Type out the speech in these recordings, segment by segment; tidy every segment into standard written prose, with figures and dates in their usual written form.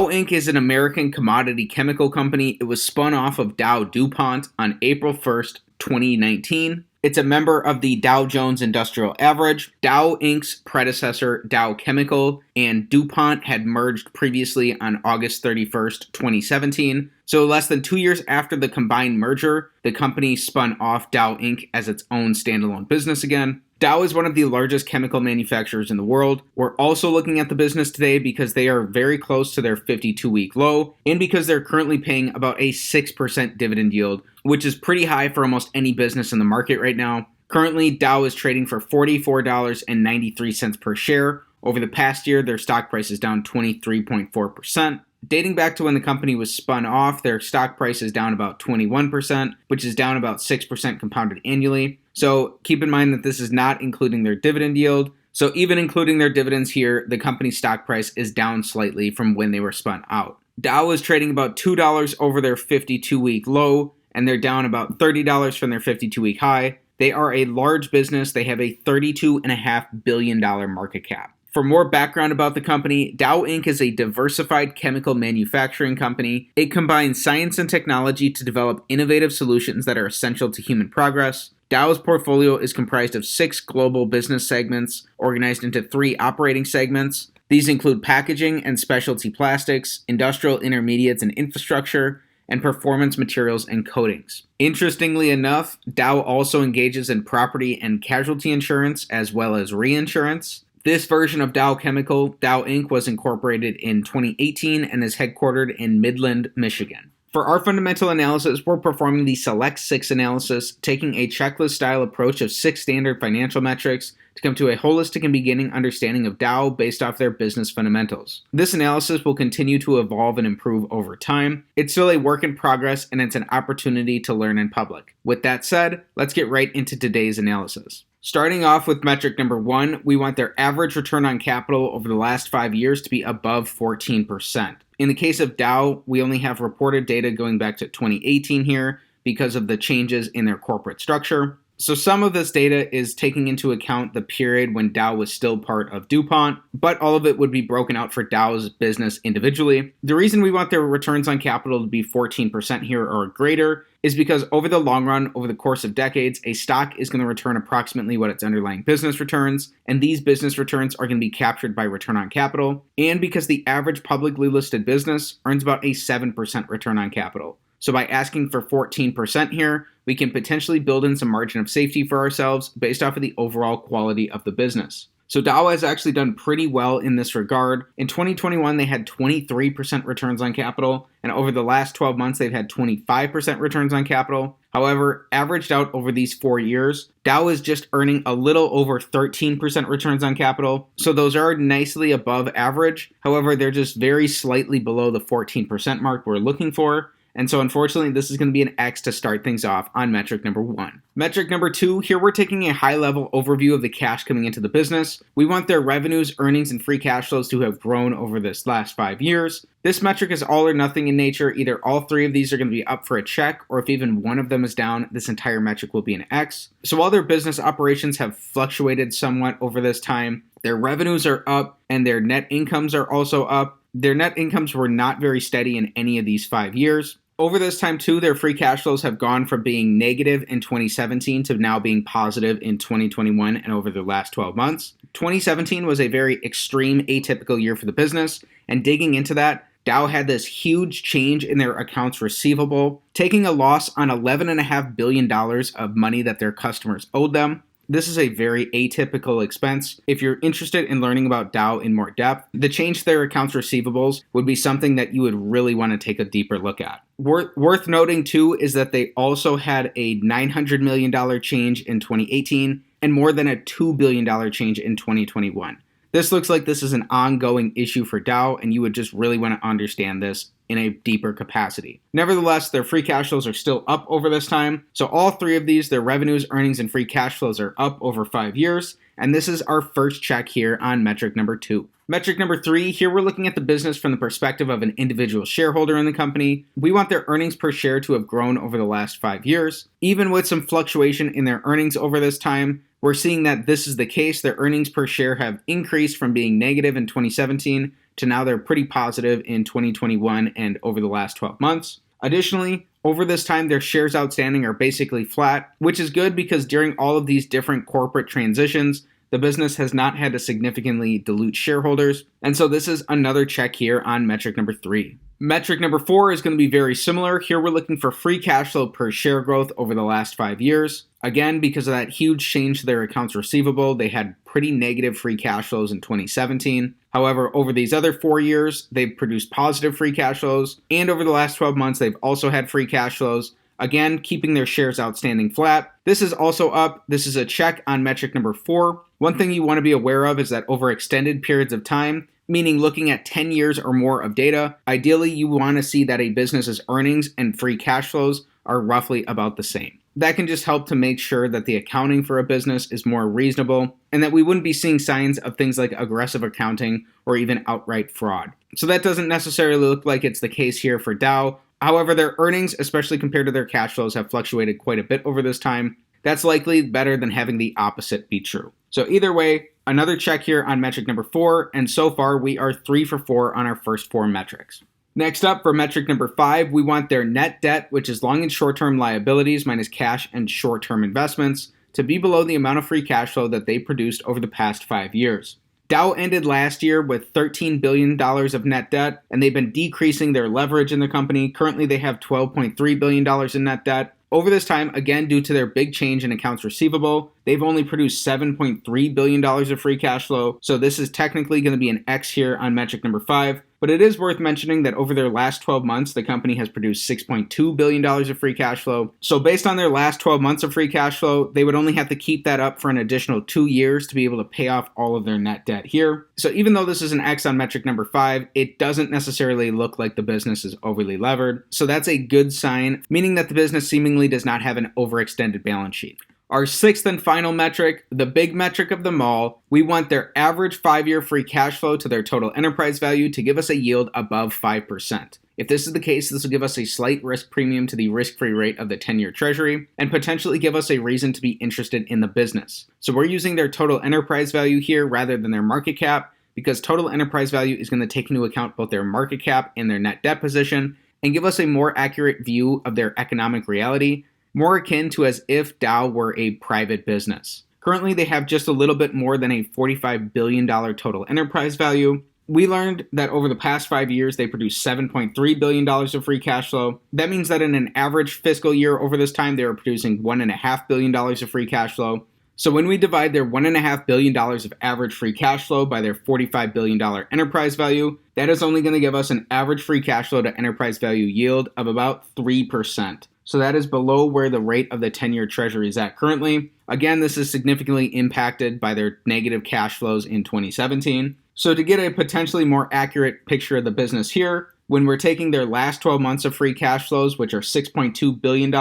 Dow Inc. is an American commodity chemical company. It was spun off of Dow DuPont on April 1st, 2019. It's a member of the Dow Jones Industrial Average. Dow Inc.'s predecessor, Dow Chemical, and DuPont had merged previously on August 31st, 2017. So less than 2 years after the combined merger, the company spun off Dow Inc. as its own standalone business again. Dow is one of the largest chemical manufacturers in the world. We're also looking at the business today because they are very close to their 52-week low and because they're currently paying about a 6% dividend yield, which is pretty high for almost any business in the market right now. Currently, Dow is trading for $44.93 per share. Over the past year, their stock price is down 23.4%. Dating back to when the company was spun off, their stock price is down about 21%, which is down about 6% compounded annually. So keep in mind that this is not including their dividend yield. So even including their dividends here, the company's stock price is down slightly from when they were spun out. Dow is trading about $2 over their 52-week low, and they're down about $30 from their 52-week high. They are a large business. They have a $32.5 billion market cap. For more background about the company, Dow Inc. is a diversified chemical manufacturing company. It combines science and technology to develop innovative solutions that are essential to human progress. Dow's portfolio is comprised of 6 global business segments, organized into 3 operating segments. These include packaging and specialty plastics, industrial intermediates and infrastructure, and performance materials and coatings. Interestingly enough, Dow also engages in property and casualty insurance as well as reinsurance. This version of Dow Chemical, Dow Inc., was incorporated in 2018 and is headquartered in Midland, Michigan. For our fundamental analysis, we're performing the Select 6 analysis, taking a checklist-style approach of 6 standard financial metrics to come to a holistic and beginning understanding of Dow based off their business fundamentals. This analysis will continue to evolve and improve over time. It's still a work in progress, and it's an opportunity to learn in public. With that said, let's get right into today's analysis. Starting off with metric number 1, we want their average return on capital over the last 5 years to be above 14%. In the case of Dow, we only have reported data going back to 2018 here because of the changes in their corporate structure. So some of this data is taking into account the period when Dow was still part of DuPont, but all of it would be broken out for Dow's business individually. The reason we want their returns on capital to be 14% here or greater is because over the long run, over the course of decades, a stock is going to return approximately what its underlying business returns, and these business returns are going to be captured by return on capital, and because the average publicly listed business earns about a 7% return on capital. So by asking for 14% here, we can potentially build in some margin of safety for ourselves based off of the overall quality of the business. So Dow has actually done pretty well in this regard. In 2021, they had 23% returns on capital, and over the last 12 months, they've had 25% returns on capital. However, averaged out over these 4 years, Dow is just earning a little over 13% returns on capital, so those are nicely above average. However, they're just very slightly below the 14% mark we're looking for. And so unfortunately, this is going to be an X to start things off on metric number 1. Metric number 2, here we're taking a high-level overview of the cash coming into the business. We want their revenues, earnings, and free cash flows to have grown over this last 5 years. This metric is all or nothing in nature. Either all 3 of these are going to be up for a check, or if even one of them is down, this entire metric will be an X. So while their business operations have fluctuated somewhat over this time, their revenues are up and their net incomes are also up. Their net incomes were not very steady in any of these 5 years. Over this time, too, their free cash flows have gone from being negative in 2017 to now being positive in 2021 and over the last 12 months. 2017 was a very extreme, atypical year for the business, and digging into that, Dow had this huge change in their accounts receivable, taking a loss on $11.5 billion of money that their customers owed them. This is a very atypical expense. If you're interested in learning about Dow in more depth, the change to their accounts receivables would be something that you would really want to take a deeper look at. Worth noting, too, is that they also had a $900 million change in 2018 and more than a $2 billion change in 2021. This looks like this is an ongoing issue for Dow, and you would just really want to understand this in a deeper capacity. Nevertheless, their free cash flows are still up over this time. So all 3 of these, their revenues, earnings, and free cash flows are up over 5 years. And this is our first check here on metric number 2. Metric number 3, here we're looking at the business from the perspective of an individual shareholder in the company. We want their earnings per share to have grown over the last 5 years. Even with some fluctuation in their earnings over this time, we're seeing that this is the case. Their earnings per share have increased from being negative in 2017 to now they're pretty positive in 2021 and over the last 12 months. Additionally, over this time, their shares outstanding are basically flat, which is good because during all of these different corporate transitions, the business has not had to significantly dilute shareholders. And so this is another check here on metric number 3. Metric number 4 is going to be very similar. Here we're looking for free cash flow per share growth over the last 5 years. Again, because of that huge change to their accounts receivable, they had pretty negative free cash flows in 2017. However, over these other 4 years, they've produced positive free cash flows. And over the last 12 months, they've also had free cash flows. Again, keeping their shares outstanding flat. This is also up. This is a check on metric number 4. One thing you want to be aware of is that over extended periods of time, meaning looking at 10 years or more of data, ideally you want to see that a business's earnings and free cash flows are roughly about the same. That can just help to make sure that the accounting for a business is more reasonable and that we wouldn't be seeing signs of things like aggressive accounting or even outright fraud. So that doesn't necessarily look like it's the case here for Dow. However, their earnings, especially compared to their cash flows, have fluctuated quite a bit over this time. That's likely better than having the opposite be true. So either way, another check here on metric number 4, and so far we are 3 for 4 on our first 4 metrics. Next up, for metric number 5, we want their net debt, which is long and short-term liabilities minus cash and short-term investments, to be below the amount of free cash flow that they produced over the past 5 years. Dow ended last year with $13 billion of net debt, and they've been decreasing their leverage in the company. Currently, they have $12.3 billion in net debt. Over this time, again, due to their big change in accounts receivable, they've only produced $7.3 billion of free cash flow. So this is technically going to be an X here on metric number 5. But it is worth mentioning that over their last 12 months, the company has produced $6.2 billion of free cash flow. So based on their last 12 months of free cash flow, they would only have to keep that up for an additional 2 years to be able to pay off all of their net debt here. So even though this is an X on metric number 5, it doesn't necessarily look like the business is overly levered. So that's a good sign, meaning that the business seemingly does not have an overextended balance sheet. Our 6th and final metric, the big metric of them all, we want their average 5-year free cash flow to their total enterprise value to give us a yield above 5%. If this is the case, this will give us a slight risk premium to the risk-free rate of the 10-year treasury and potentially give us a reason to be interested in the business. So we're using their total enterprise value here rather than their market cap because total enterprise value is going to take into account both their market cap and their net debt position and give us a more accurate view of their economic reality, more akin to as if Dow were a private business. Currently, they have just a little bit more than a $45 billion total enterprise value. We learned that over the past 5 years, they produced $7.3 billion of free cash flow. That means that in an average fiscal year over this time, they were producing $1.5 billion of free cash flow. So when we divide their $1.5 billion of average free cash flow by their $45 billion enterprise value, that is only going to give us an average free cash flow to enterprise value yield of about 3%. So that is below where the rate of the 10-year treasury is at currently. Again, this is significantly impacted by their negative cash flows in 2017. So to get a potentially more accurate picture of the business here, when we're taking their last 12 months of free cash flows, which are $6.2 billion,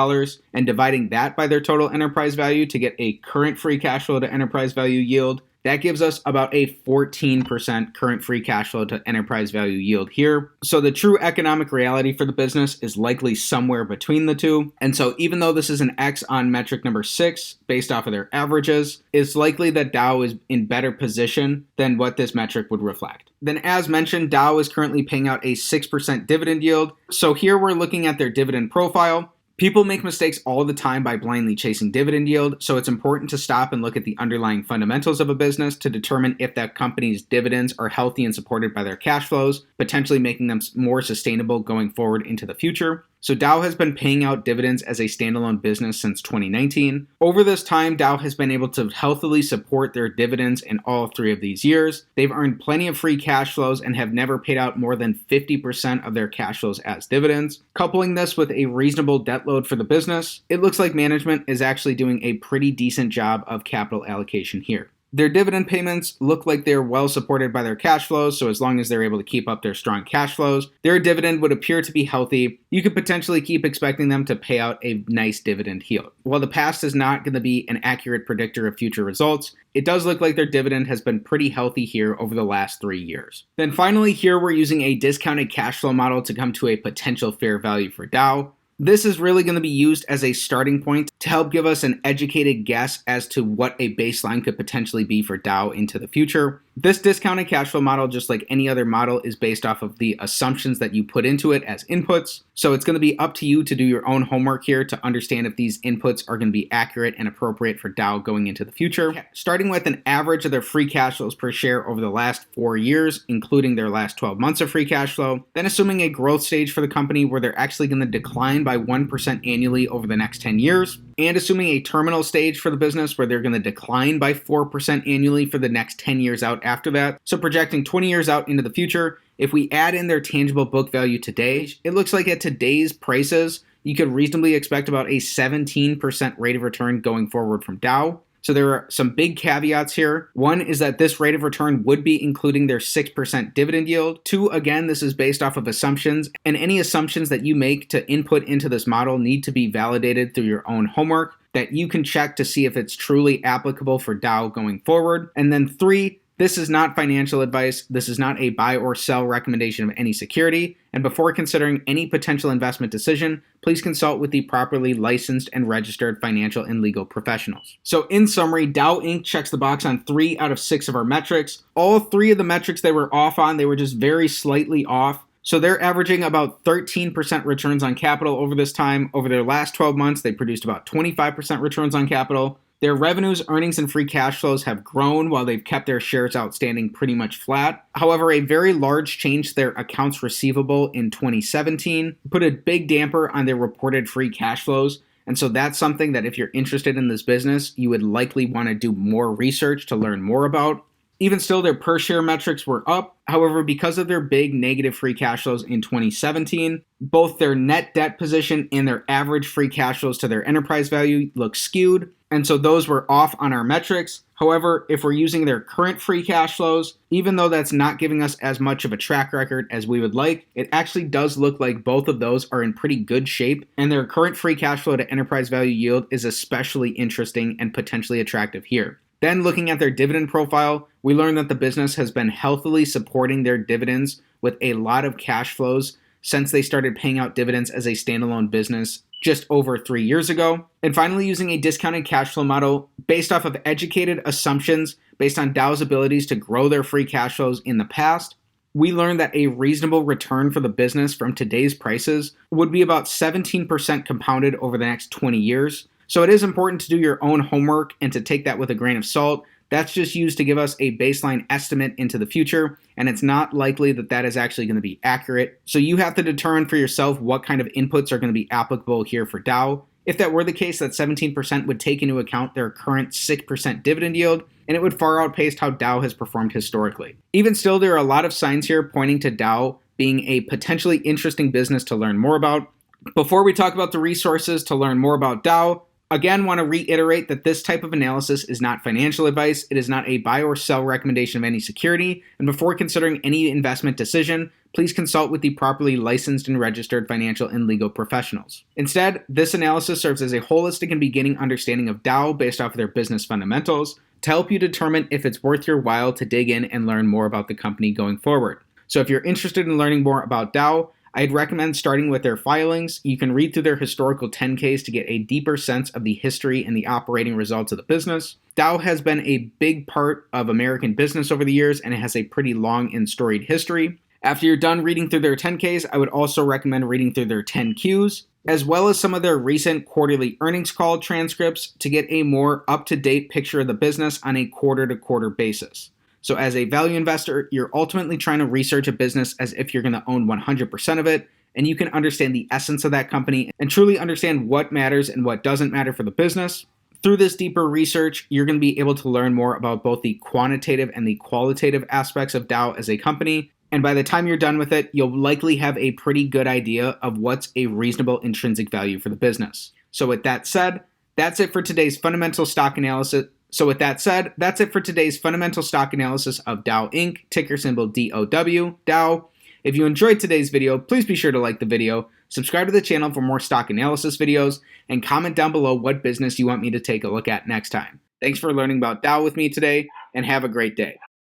and dividing that by their total enterprise value to get a current free cash flow to enterprise value yield, that gives us about a 14% current free cash flow to enterprise value yield here. So the true economic reality for the business is likely somewhere between the two. And so even though this is an X on metric number 6, based off of their averages, it's likely that Dow is in better position than what this metric would reflect. Then as mentioned, Dow is currently paying out a 6% dividend yield. So here we're looking at their dividend profile. People make mistakes all the time by blindly chasing dividend yield, so it's important to stop and look at the underlying fundamentals of a business to determine if that company's dividends are healthy and supported by their cash flows, potentially making them more sustainable going forward into the future. So Dow has been paying out dividends as a standalone business since 2019. Over this time, Dow has been able to healthily support their dividends in all 3 of these years. They've earned plenty of free cash flows and have never paid out more than 50% of their cash flows as dividends. Coupling this with a reasonable debt load for the business, it looks like management is actually doing a pretty decent job of capital allocation here. Their dividend payments look like they're well supported by their cash flows, so as long as they're able to keep up their strong cash flows, their dividend would appear to be healthy. You could potentially keep expecting them to pay out a nice dividend yield. While the past is not going to be an accurate predictor of future results, it does look like their dividend has been pretty healthy here over the last 3 years. Then finally, here we're using a discounted cash flow model to come to a potential fair value for Dow. This is really going to be used as a starting point to help give us an educated guess as to what a baseline could potentially be for Dow into the future. This discounted cash flow model, just like any other model, is based off of the assumptions that you put into it as inputs. So it's going to be up to you to do your own homework here to understand if these inputs are going to be accurate and appropriate for Dow going into the future. Starting with an average of their free cash flows per share over the last 4 years, including their last 12 months of free cash flow, then assuming a growth stage for the company where they're actually going to decline by 1% annually over the next 10 years, and assuming a terminal stage for the business where they're going to decline by 4% annually for the next 10 years out after that. So projecting 20 years out into the future, if we add in their tangible book value today, it looks like at today's prices, you could reasonably expect about a 17% rate of return going forward from Dow. So there are some big caveats here. One is that this rate of return would be including their 6% dividend yield. Two, again, this is based off of assumptions, and any assumptions that you make to input into this model need to be validated through your own homework that you can check to see if it's truly applicable for Dow going forward. And then three, this is not financial advice. This is not a buy or sell recommendation of any security. And before considering any potential investment decision, please consult with the properly licensed and registered financial and legal professionals. So in summary, Dow Inc. checks the box on 3 out of 6 of our metrics. All 3 of the metrics they were off on, they were just very slightly off. So they're averaging about 13% returns on capital over this time. Over their last 12 months, they produced about 25% returns on capital. Their revenues, earnings, and free cash flows have grown while they've kept their shares outstanding pretty much flat. However, a very large change to their accounts receivable in 2017 put a big damper on their reported free cash flows. And so that's something that if you're interested in this business, you would likely want to do more research to learn more about. Even still, their per share metrics were up. However, because of their big negative free cash flows in 2017, both their net debt position and their average free cash flows to their enterprise value look skewed. And so those were off on our metrics. However, if we're using their current free cash flows, even though that's not giving us as much of a track record as we would like, it actually does look like both of those are in pretty good shape. And their current free cash flow to enterprise value yield is especially interesting and potentially attractive here. Then looking at their dividend profile, we learned that the business has been healthily supporting their dividends with a lot of cash flows since they started paying out dividends as a standalone business just over 3 years ago. And finally, using a discounted cash flow model based off of educated assumptions based on Dow's abilities to grow their free cash flows in the past, we learned that a reasonable return for the business from today's prices would be about 17% compounded over the next 20 years. So it is important to do your own homework and to take that with a grain of salt. That's just used to give us a baseline estimate into the future, and it's not likely that that is actually going to be accurate. So you have to determine for yourself what kind of inputs are going to be applicable here for Dow. If that were the case, that 17% would take into account their current 6% dividend yield, and it would far outpace how Dow has performed historically. Even still, there are a lot of signs here pointing to Dow being a potentially interesting business to learn more about. Before we talk about the resources to learn more about Dow, again, want to reiterate that this type of analysis is not financial advice. It is not a buy or sell recommendation of any security. And before considering any investment decision, please consult with the properly licensed and registered financial and legal professionals. Instead, this analysis serves as a holistic and beginning understanding of Dow based off of their business fundamentals to help you determine if it's worth your while to dig in and learn more about the company going forward. So if you're interested in learning more about Dow, I'd recommend starting with their filings. You can read through their historical 10Ks to get a deeper sense of the history and the operating results of the business. Dow has been a big part of American business over the years, and it has a pretty long and storied history. After you're done reading through their 10Ks, I would also recommend reading through their 10Qs, as well as some of their recent quarterly earnings call transcripts to get a more up-to-date picture of the business on a quarter-to-quarter basis. So as a value investor, you're ultimately trying to research a business as if you're going to own 100% of it, and you can understand the essence of that company and truly understand what matters and what doesn't matter for the business. Through this deeper research, you're going to be able to learn more about both the quantitative and the qualitative aspects of Dow as a company. And by the time you're done with it, you'll likely have a pretty good idea of what's a reasonable intrinsic value for the business. So with that said, that's it for today's fundamental stock analysis. of Dow Inc., ticker symbol DOW, Dow. If you enjoyed today's video, please be sure to like the video, subscribe to the channel for more stock analysis videos, and comment down below what business you want me to take a look at next time. Thanks for learning about Dow with me today, and have a great day.